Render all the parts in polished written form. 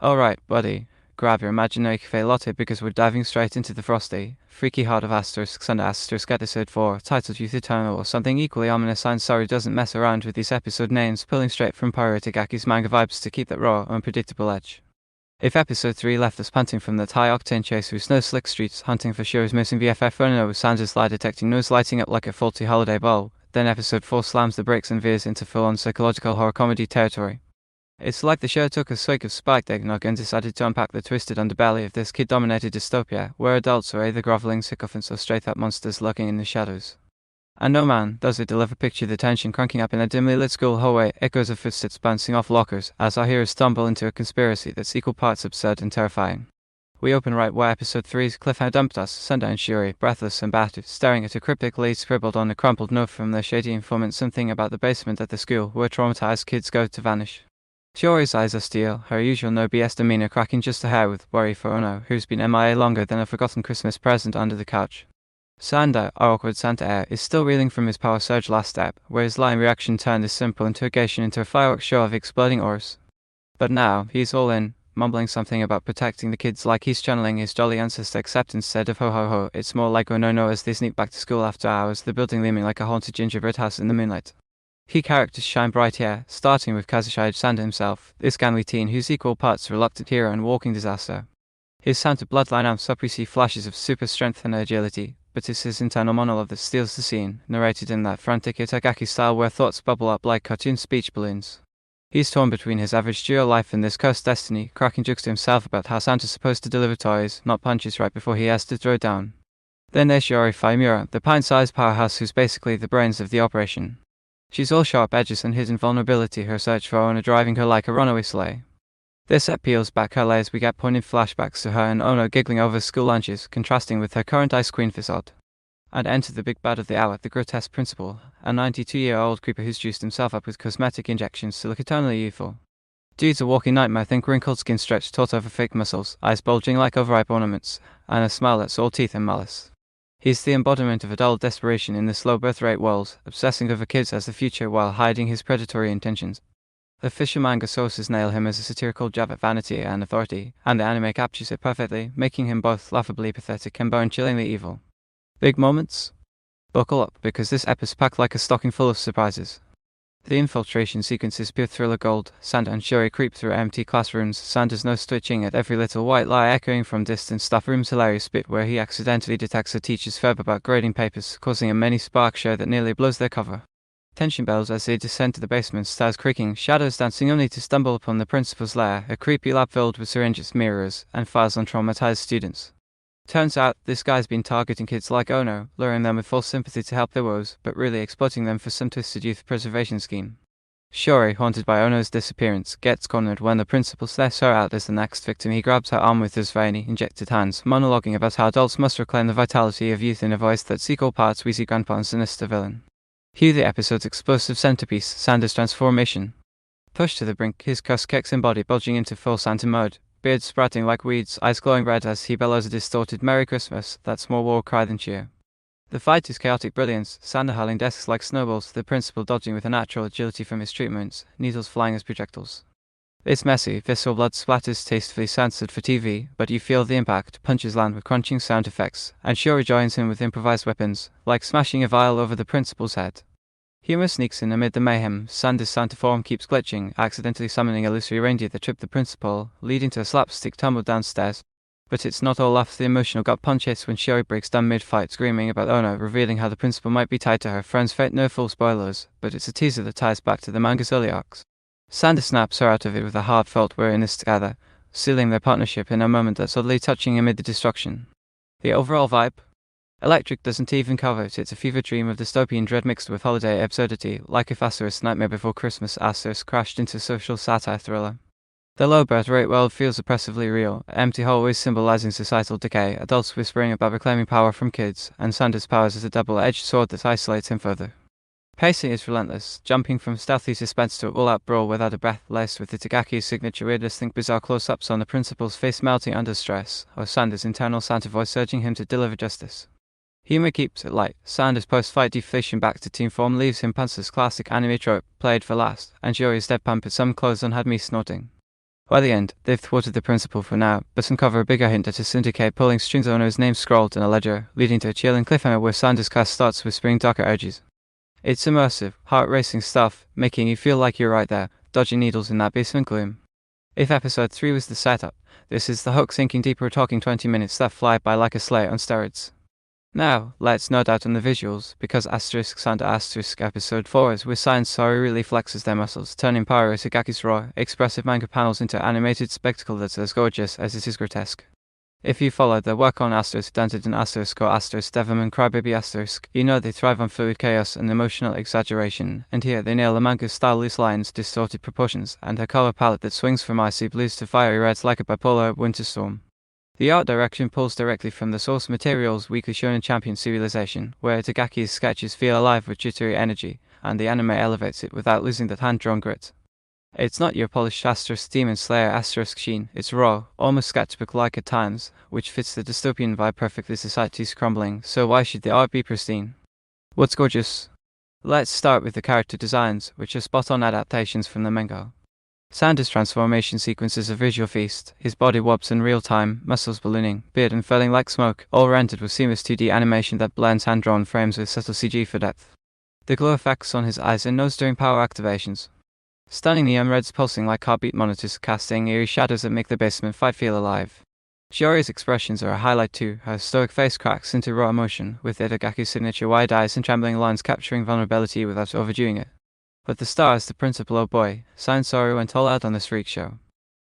Alright, buddy. Grab your imaginary cafe latte because we're diving straight into the frosty, freaky heart of Asterisk Sanda Asterisk episode 4, titled Youth Eternal, or something equally ominous. I'm sorry doesn't mess around with these episode names, pulling straight from Pyro Tagaki's manga vibes to keep that raw, unpredictable edge. If episode 3 left us panting from that high-octane chase through snow-slick streets, hunting for Shuri's missing BFF running over Sanda's lie detecting nose lighting up like a faulty holiday bowl, then episode 4 slams the brakes and veers into full-on psychological horror comedy territory. It's like the show took a swig of spiked eggnog and decided to unpack the twisted underbelly of this kid-dominated dystopia, where adults are either groveling sycophants or straight-up monsters lurking in the shadows. And no man, does it deliver. Picture the tension cranking up in a dimly lit school hallway, echoes of footsteps bouncing off lockers, as our heroes stumble into a conspiracy that's equal parts absurd and terrifying. We open right where episode 3's cliffhanger dumped us, Sanda and Shuri, breathless and battered, staring at a cryptic lead scribbled on a crumpled note from their shady informant, something about the basement at the school where traumatized kids go to vanish. Shuri's eyes are steel, her usual no BS demeanor cracking just a hair with worry for Ono, who's been MIA longer than a forgotten Christmas present under the couch. Sanda, our awkward Santa heir, is still reeling from his power surge last step, where his lying reaction turned his simple interrogation into a fireworks show of exploding ores. But now, he's all in, mumbling something about protecting the kids like he's channeling his jolly ancestor, except instead of ho ho ho, it's more like oh no no as they sneak back to school after hours, the building looming like a haunted gingerbread house in the moonlight. Key characters shine bright here, starting with Kazushige Sanda himself, this gangly teen who's equal parts reluctant hero and walking disaster. His Santa bloodline amps up, we see flashes of super strength and agility, but it's his internal monologue that steals the scene, narrated in that frantic Itagaki style where thoughts bubble up like cartoon speech balloons. He's torn between his average dual life and this cursed destiny, cracking jokes to himself about how Santa's supposed to deliver toys, not punches, right before he has to throw down. Then there's Shiori Faimura, the pint-sized powerhouse who's basically the brains of the operation. She's all sharp edges and hidden vulnerability, her search for Ono driving her like a runaway sleigh. This set peels back her layers, we get poignant flashbacks to her and Ono giggling over school lunches, contrasting with her current ice queen facade. And enter the big bad of the hour, the grotesque principal, a 92-year-old creeper who's juiced himself up with cosmetic injections to look eternally youthful. Dude's a walking nightmare, think wrinkled skin stretched taut over fake muscles, eyes bulging like overripe ornaments, and a smile that's all teeth and malice. He's the embodiment of adult desperation in the slow birth rate world, obsessing over kids as the future while hiding his predatory intentions. The Fisher manga sources nail him as a satirical jab at vanity and authority, and the anime captures it perfectly, making him both laughably pathetic and bone-chillingly evil. Big moments? Buckle up, because this ep is packed like a stocking full of surprises. The infiltration sequence is pure thriller gold. Sanda and Shuri creep through empty classrooms, Sanda's nose twitching at every little white lie echoing from distant staff room's hilarious bit where he accidentally detects a teacher's ferb about grading papers, causing a mini spark show that nearly blows their cover. Tension bells as they descend to the basement, stairs creaking, shadows dancing only to stumble upon the principal's lair, a creepy lab filled with syringes, mirrors, and files on traumatized students. Turns out, this guy's been targeting kids like Ono, luring them with false sympathy to help their woes, but really exploiting them for some twisted youth preservation scheme. Shuri, haunted by Ono's disappearance, gets cornered when the principal sniffs her out as the next victim. He grabs her arm with his veiny, injected hands, monologuing about how adults must reclaim the vitality of youth in a voice that's equal parts wheezy grandpa and sinister villain. Cue the episode's explosive centerpiece, Sanda's transformation. Pushed to the brink, his cursed Kexin body bulging into full Santa mode, beard sprouting like weeds, eyes glowing red as he bellows a distorted Merry Christmas, that's more war cry than cheer. The fight is chaotic brilliance, Sanda hurling desks like snowballs, the principal dodging with a natural agility from his treatments, needles flying as projectiles. It's messy, visceral blood splatters tastefully censored for TV, but you feel the impact, punches land with crunching sound effects, and Shuri joins him with improvised weapons, like smashing a vial over the principal's head. Humor sneaks in amid the mayhem. Sanda's Santa form keeps glitching, accidentally summoning a illusory reindeer that tripped the principal, leading to a slapstick tumble downstairs. But it's not all off. The emotional gut punch hits when Shuri breaks down mid-fight, screaming about Ono, revealing how the principal might be tied to her friend's fate. No full spoilers, but it's a teaser that ties back to the manga's early arcs. Sanda snaps her out of it with a heartfelt "we're in this together," sealing their partnership in a moment that's oddly touching amid the destruction. The overall vibe? Electric doesn't even cover it. It's a fever dream of dystopian dread mixed with holiday absurdity, like if Asterisk's Nightmare Before Christmas Asterisk crashed into social satire thriller. The low birth rate world feels oppressively real, empty hallways symbolizing societal decay, adults whispering about reclaiming power from kids, and Sanda's powers as a double-edged sword that isolates him further. Pacing is relentless, jumping from stealthy suspense to all-out brawl without a breath, laced with Itagaki's signature weirdness. Think bizarre close-ups on the principal's face melting under stress, or Sanda's internal Santa voice urging him to deliver justice. Humor keeps it light. Sanda's post-fight deflation back to team form leaves him pantser's classic anime trope, played for last, and Shuri's deadpan put some clothes on had me snorting. By the end, they've thwarted the principle for now, but uncover a bigger hint at a syndicate pulling strings owner's name scrawled in a ledger, leading to a chilling cliffhanger where Sanda's cast starts whispering darker urges. It's immersive, heart-racing stuff, making you feel like you're right there, dodging needles in that basement gloom. If episode 3 was the setup, this is the hook sinking deeper, talking 20 minutes that fly by like a sleigh on steroids. Now, let's nerd out on the visuals, because Sanda episode 4 is where Science Sorry really flexes their muscles, turning Pyro Itagaki's raw, expressive manga panels into animated spectacle that's as gorgeous as it is grotesque. If you followed their work on Danted and Devim and Crybaby you know they thrive on fluid chaos and emotional exaggeration, and here they nail the manga's style, loose lines, distorted proportions, and a color palette that swings from icy blues to fiery reds like a bipolar winter storm. The art direction pulls directly from the source material's Weekly Shonen Champion serialization, where Itagaki's sketches feel alive with jittery energy, and the anime elevates it without losing that hand-drawn grit. It's not your polished Demon Slayer sheen, it's raw, almost sketchbook-like at times, which fits the dystopian vibe perfectly. Society's crumbling, so why should the art be pristine? What's gorgeous? Let's start with the character designs, which are spot-on adaptations from the manga. Sanda's transformation sequence is a visual feast, his body wobbles in real time, muscles ballooning, beard unfurling like smoke, all rendered with seamless 2D animation that blends hand-drawn frames with subtle CG for depth. The glow effects on his eyes and nose during power activations. Stunning neon reds pulsing like heartbeat monitors, casting eerie shadows that make the basement fight feel alive. Shiori's expressions are a highlight too, her stoic face cracks into raw emotion, with Itagaki's signature wide eyes and trembling lines capturing vulnerability without overdoing it. But the star is the principal boy. Science Sorry went all out on this freak show.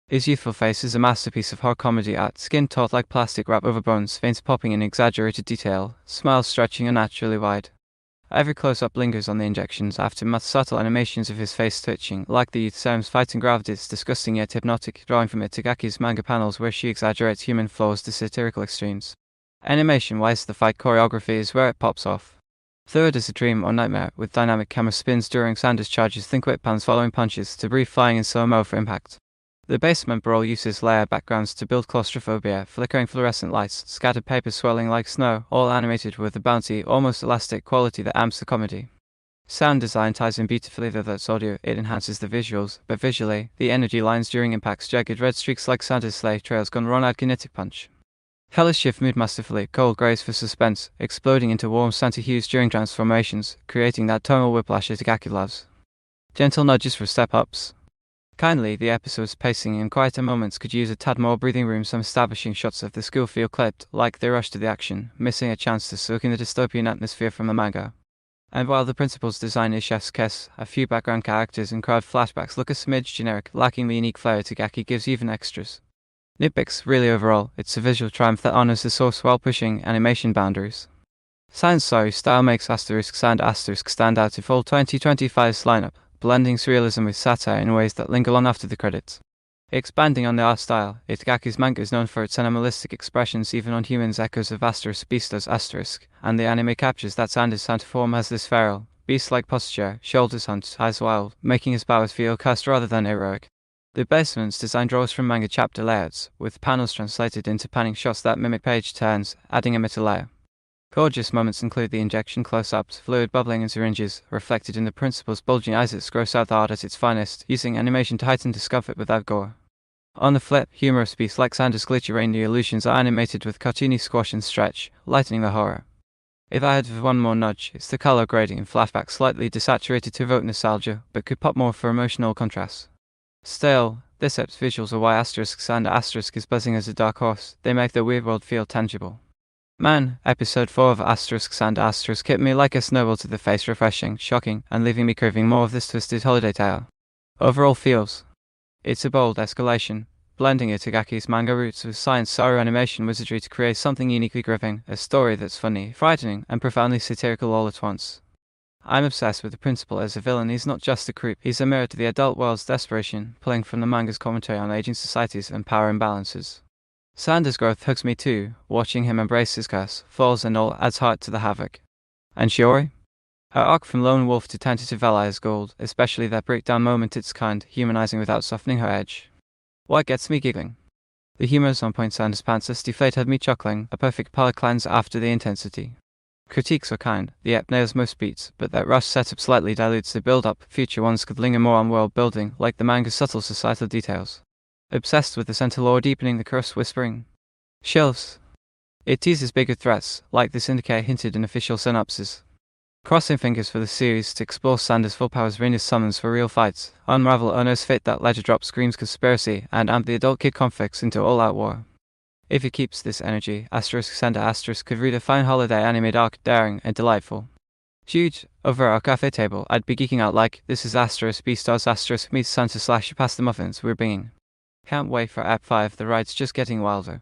His youthful face is a masterpiece of horror comedy art, skin taut like plastic wrap over bones, veins popping in exaggerated detail, smiles stretching unnaturally wide. Every close-up lingers on the injections, aftermath subtle animations of his face twitching, like the youth serums fighting gravity. It's disgusting yet hypnotic, drawing from Itagaki's manga panels where she exaggerates human flaws to satirical extremes. Animation-wise, the fight choreography is where it pops off. Third is a dream or nightmare, with dynamic camera spins during Sanda's charges, think whip pans following punches, debris flying in slow-mo for impact. The basement brawl uses layer backgrounds to build claustrophobia, flickering fluorescent lights, scattered paper swirling like snow, all animated with a bouncy, almost elastic quality that amps the comedy. Sound design ties in beautifully, though that's audio, it enhances the visuals, but visually, the energy lines during impacts, jagged red streaks like Sanda's sleigh trails gone wrong out kinetic punch. Colors shift mood masterfully, cold greys for suspense, exploding into warm Santa hues during transformations, creating that tonal whiplash Itagaki loves. Gentle nudges for step-ups. Kindly, the episode's pacing in quieter moments could use a tad more breathing room. Some establishing shots of the school feel clipped, like they rush to the action, missing a chance to soak in the dystopian atmosphere from the manga. And while the principal's design is chef's kiss, a few background characters and crowd flashbacks look a smidge generic, lacking the unique flair Itagaki gives even extras. Nitpicks, really overall, it's a visual triumph that honors the source while pushing animation boundaries. Science Sorry style makes Sanda stand out in full 2025's lineup, blending surrealism with satire in ways that linger on after the credits. Expanding on the art style, Itagaki's manga is known for its animalistic expressions even on humans, echoes of Beastos, and the anime captures that Sanda's Santa form has this feral, beast-like posture, shoulders hunched, eyes wild, making his powers feel cursed rather than heroic. The basement's design draws from manga chapter layouts, with panels translated into panning shots that mimic page turns, adding a meta layer. Gorgeous moments include the injection close-ups, fluid bubbling in syringes, reflected in the principal's bulging eyes that gross out the art at its finest, using animation to heighten discomfort without gore. On the flip, humorous beasts like Sanda's glitchy reindeer illusions are animated with cartoony squash and stretch, lightening the horror. If I had one more nudge, it's the color grading in flashback, slightly desaturated to evoke nostalgia, but could pop more for emotional contrast. Still, this ep's visuals are why Sanda is buzzing as a dark horse. They make the weird world feel tangible. Man, episode 4 of Sanda hit me like a snowball to the face, refreshing, shocking, and leaving me craving more of this twisted holiday tale. Overall feels. It's a bold escalation, blending Itagaki's manga roots with science sorrow animation wizardry to create something uniquely gripping, a story that's funny, frightening, and profoundly satirical all at once. I'm obsessed with the principal as a villain. He's not just a creep, he's a mirror to the adult world's desperation, pulling from the manga's commentary on aging societies and power imbalances. Sanda's growth hooks me too, watching him embrace his curse, flaws and all adds heart to the havoc. And Shiori? Her arc from lone wolf to tentative ally is gold, especially that breakdown moment, its kind, humanizing without softening her edge. What gets me giggling? The humor's on point. Sanda's pantsless deflate had me chuckling, a perfect palate cleanse after the intensity. Critiques are kind, the ep nails most beats, but that rush setup slightly dilutes the build-up. Future ones could linger more on world building, like the manga's subtle societal details. obsessed with the center lore, deepening the curse, whispering shelves. It teases bigger threats, like the Syndicate hinted in official synopsis. Crossing fingers for the series to explore Sanda's full powers, Rhaenys summons for real fights, unravel Uno's fate, that ledger drop screams conspiracy, and amp the adult kid conflicts into all-out war. If it keeps this energy, Sanda could read a fine holiday anime arc, daring and delightful. Huge. Over our cafe table, I'd be geeking out like, this is B stars meets Santa / pass the muffins we're bringing. Can't wait for App 5, the ride's just getting wilder.